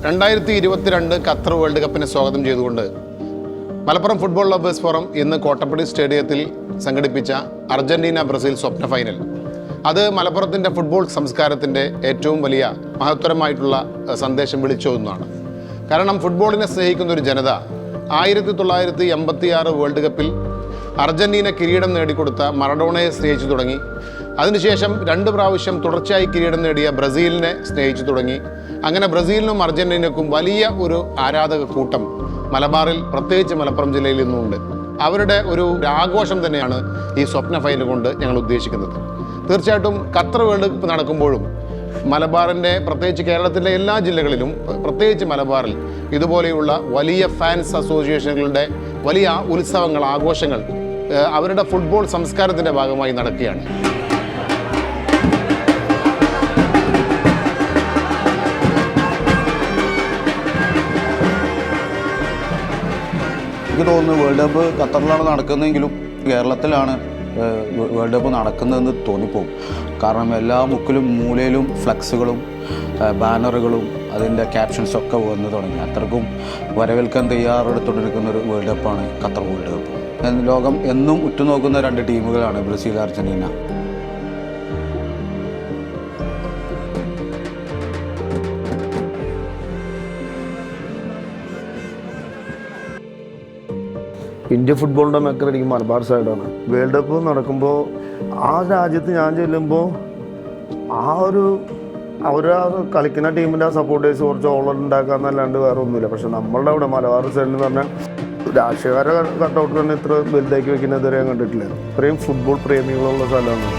2022 Qatar world കപ്പിനെ സ്വാഗതം ചെയ്തുകൊണ്ട് Malappuram football lovers forum ഇന്ന് കോട്ടപ്പടി സ്റ്റേഡിയത്തിൽ സംഘടിപ്പിച്ച അർജന്റീന ബ്രസീൽ സ്വപ്ന ഫൈനൽ. അത് മലപ്പുറത്തിൻ്റെ ഫുട്ബോൾ സംസ്കാരത്തിൻ്റെ ഏറ്റവും വലിയ മഹത്തരമായിട്ടുള്ള സന്ദേശം വിളിച്ചോതുന്നതാണ്. കാരണം ഫുട്ബോളിനെ സ്നേഹിക്കുന്ന ഒരു ജനത 1986 വേൾഡ് കപ്പിൽ അർജന്റീന കിരീടം നേടിക്കൊടുത്ത മറഡോണയെ സ്നേഹിച്ചു തുടങ്ങി. അതിനുശേഷം 2 പ്രാവശ്യം തുടർച്ചയായി കിരീടം നേടിയ ബ്രസീലിനെ സ്നേഹിച്ചു തുടങ്ങി. അങ്ങനെ ബ്രസീലിനും അർജന്റീനയ്ക്കും വലിയ ഒരു ആരാധക കൂട്ടം മലബാറിൽ, പ്രത്യേകിച്ച് മലപ്പുറം ജില്ലയിൽ നിന്നുമുണ്ട്. അവരുടെ ഒരു ആഘോഷം തന്നെയാണ് ഈ സ്വപ്ന ഫൈനൽ കൊണ്ട് ഞങ്ങൾ ഉദ്ദേശിക്കുന്നത്. തീർച്ചയായിട്ടും ഖത്തർ വേൾഡ് കപ്പ് നടക്കുമ്പോഴും മലബാറിൻ്റെ, പ്രത്യേകിച്ച് കേരളത്തിലെ എല്ലാ ജില്ലകളിലും, പ്രത്യേകിച്ച് മലബാറിൽ ഇതുപോലെയുള്ള വലിയ ഫാൻസ് അസോസിയേഷനുകളുടെ വലിയ ഉത്സവങ്ങൾ, ആഘോഷങ്ങൾ അവരുടെ ഫുട്ബോൾ സംസ്കാരത്തിൻ്റെ ഭാഗമായി നടക്കുകയാണ്. എനിക്ക് തോന്നുന്നു വേൾഡ് കപ്പ് ഖത്തറിലാണ് നടക്കുന്നതെങ്കിലും കേരളത്തിലാണ് വേൾഡ് കപ്പ് നടക്കുന്നതെന്ന് തോന്നിപ്പോകും. കാരണം എല്ലാ മുക്കിലും മൂലയിലും ഫ്ലക്സുകളും ബാനറുകളും അതിൻ്റെ ക്യാപ്ഷൻസൊക്കെ വന്നു തുടങ്ങി. അത്രക്കും വരവേൽക്കാൻ തയ്യാറെടുത്തുകൊണ്ടിരിക്കുന്ന ഒരു വേൾഡ് കപ്പാണ് ഖത്തർ വേൾഡ് കപ്പ്. ലോകം എന്നും ഉറ്റുനോക്കുന്ന 2 ടീമുകളാണ് ബ്രസീൽ, അർജന്റീന. ഇന്ത്യ ഫുട്ബോളിൻ്റെ മേക്കറടിക്കും മലബാർ സൈഡാണ്. വേൾഡ് കപ്പ് നടക്കുമ്പോൾ ആ രാജ്യത്ത് ഞാൻ ചെല്ലുമ്പോൾ അവരാ കളിക്കുന്ന ടീമിൻ്റെ ആ സപ്പോർട്ടേഴ്സ് കുറച്ച് ഓളർ ഉണ്ടാക്കാന്നല്ലാണ്ട് വേറെ ഒന്നുമില്ല. പക്ഷെ നമ്മളുടെ അവിടെ മലബാർ സൈഡിൽ എന്ന് പറഞ്ഞാൽ രാഷ്ട്രീയക്കാരെ കട്ടൗട്ട് തന്നെ ഇത്ര വലുതാക്കി വെക്കുന്നത് ഇതുവരെ ഞാൻ കണ്ടിട്ടില്ല. ഇത്രയും ഫുട്ബോൾ പ്രേമികളുള്ള സ്ഥലമാണ്.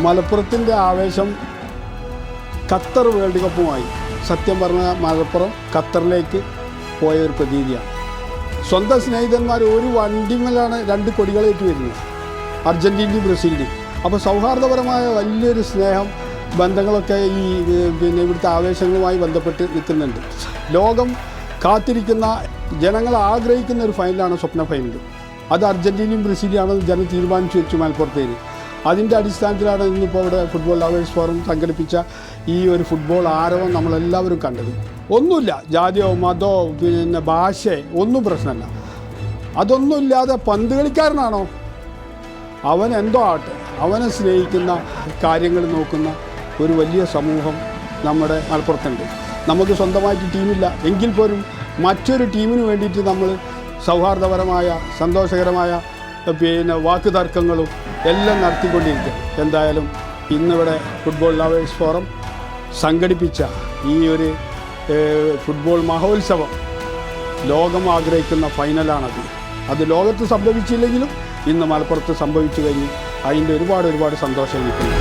മലപ്പുറത്തിൻ്റെ ആവേശം ഖത്തർ വേൾഡ് കപ്പുമായി സത്യം പറഞ്ഞ മലപ്പുറം ഖത്തറിലേക്ക് പോയ ഒരു പ്രതീതിയാണ്. സ്വന്തം സ്നേഹിതന്മാർ ഒരു വണ്ടിമേലാണ് 2 കൊടികളേറ്റ് വരുന്നത്, അർജന്റീനയും ബ്രസീലിൻ്റെയും. അപ്പോൾ സൗഹാർദ്ദപരമായ വലിയൊരു സ്നേഹം, ബന്ധങ്ങളൊക്കെ ഈ ഇവിടുത്തെ ആവേശങ്ങളുമായി ബന്ധപ്പെട്ട് നിൽക്കുന്നുണ്ട്. ലോകം കാത്തിരിക്കുന്ന, ജനങ്ങൾ ആഗ്രഹിക്കുന്ന ഒരു ഫൈനലാണ് സ്വപ്ന ഫൈനൽ. അത് അർജന്റീനയും ബ്രസീലിയാണെന്ന് ജനം തീരുമാനിച്ചു വെച്ചു മലപ്പുറത്തേന്. അതിൻ്റെ അടിസ്ഥാനത്തിലാണ് ഇന്നിപ്പോൾ ഇവിടെ ഫുട്ബോൾ ലവേഴ്സ് ഫോറം സംഘടിപ്പിച്ച ഈ ഒരു ഫുട്ബോൾ ആരവം നമ്മളെല്ലാവരും കണ്ടത്. ഒന്നുമില്ല, ജാതിയോ മതമോ ഭാഷയോ ഒന്നും പ്രശ്നമല്ല. അതൊന്നുമില്ലാതെ പന്ത് കളിക്കാരനാണോ അവൻ എന്തോ ആട്ടെ, അവനെ സ്നേഹിക്കുന്ന, കാര്യങ്ങൾ നോക്കുന്ന ഒരു വലിയ സമൂഹം നമ്മുടെ മലപ്പുറത്തുണ്ട്. നമുക്ക് സ്വന്തമായിട്ട് ടീമില്ല എങ്കിൽ പോലും മറ്റൊരു ടീമിന് വേണ്ടിയിട്ട് നമ്മൾ സൗഹാർദ്ദപരമായ, സന്തോഷകരമായ വാക്ക് തർക്കങ്ങളും എല്ലാം നടത്തിക്കൊണ്ടിരിക്കുക. എന്തായാലും ഇന്നിവിടെ ഫുട്ബോൾ ലവേഴ്സ് ഫോറം സംഘടിപ്പിച്ച ഈ ഒരു ഫുട്ബോൾ മഹോത്സവം ലോകം ആഗ്രഹിക്കുന്ന ഫൈനലാണത്. അത് ലോകത്ത് സംഭവിച്ചില്ലെങ്കിലും ഇന്ന് മലപ്പുറത്ത് സംഭവിച്ചു കഴിഞ്ഞ് അതിൻ്റെ ഒരുപാട് സന്തോഷം കിട്ടുന്നു.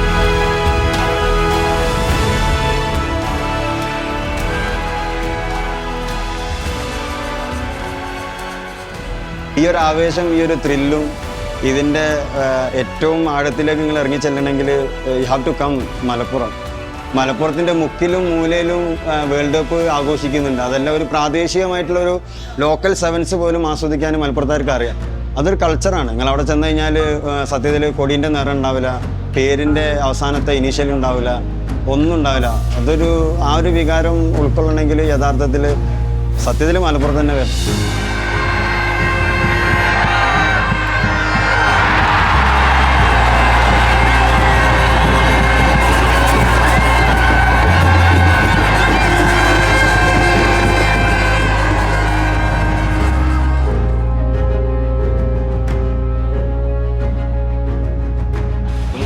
ഈ ഒരു ആവേശം, ഈ ഒരു ത്രില്ലും, ഇതിൻ്റെ ഏറ്റവും ആഴത്തിലേക്ക് നിങ്ങൾ ഇറങ്ങി ചെല്ലണമെങ്കിൽ you have to come Malappuram. മലപ്പുറത്തിൻ്റെ മുക്കിലും മൂലയിലും വേൾഡ് കപ്പ് ആഘോഷിക്കുന്നുണ്ട്. അതെല്ലാം ഒരു പ്രാദേശികമായിട്ടുള്ളൊരു ലോക്കൽ സെവൻസ് പോലും ആസ്വദിക്കാൻ മലപ്പുറത്തുകാർക്ക് അറിയാം. അതൊരു കൾച്ചറാണ്. നിങ്ങൾ അവിടെ ചെന്ന് കഴിഞ്ഞാൽ സത്യത്തിൽ കൊടീൻ്റെ നിറം ഉണ്ടാവില്ല, പേരിൻ്റെ അവസാനത്തെ ഇനീഷ്യൽ ഉണ്ടാവില്ല, ഒന്നും ഉണ്ടാവില്ല. ആ ഒരു വികാരം ഉൾക്കൊള്ളണമെങ്കിൽ യഥാർത്ഥത്തിൽ സത്യത്തിൽ മലപ്പുറത്ത് തന്നെ വരും.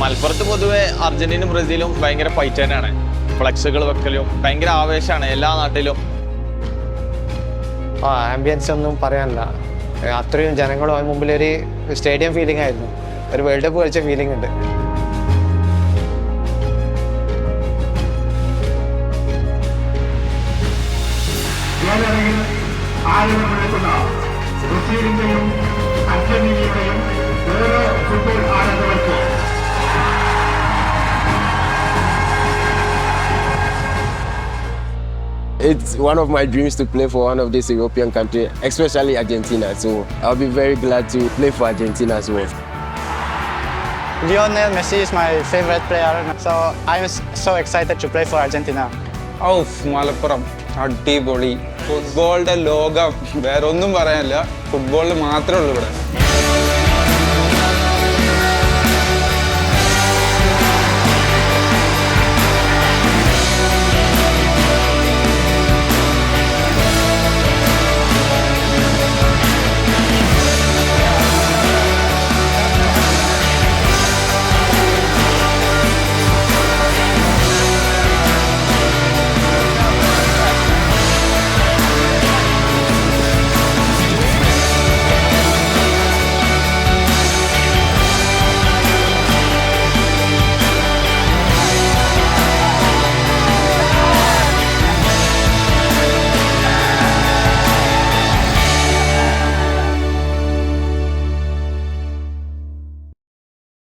മലപ്പുറത്ത് പൊതുവെ അർജന്റീനയും ബ്രസീലും ഭയങ്കര ഫൈറ്റ് തന്നെയാണ്. ഫ്ലക്സുകൾ വെക്കലും ഭയങ്കര ആവേശമാണ് എല്ലാ നാട്ടിലും. ആംബിയൻസ് ഒന്നും പറയാനില്ല. അത്രയും ജനങ്ങളും മുമ്പിൽ ഒരു സ്റ്റേഡിയം ഫീലിംഗ് ആയിരുന്നു. ഒരു വേൾഡ് കപ്പ് കളിച്ച ഫീലിംഗ് ഉണ്ട്. ഫുട്ബോൾ ആരാധകർക്ക് It's one of my dreams to play for one of these European countries, especially Argentina. So I'll be very glad to play for Argentina as well. Lionel Messi is my favorite player, so I'm so excited to play for Argentina. Malappuram അടിപൊളി ഫുട്ബോളിന്റെ ലോകം വേറെ ഒന്നും പറയാനില്ല ഫുട്ബോളിൽ മാത്രമേ ഉള്ളൂ ഇവിടെ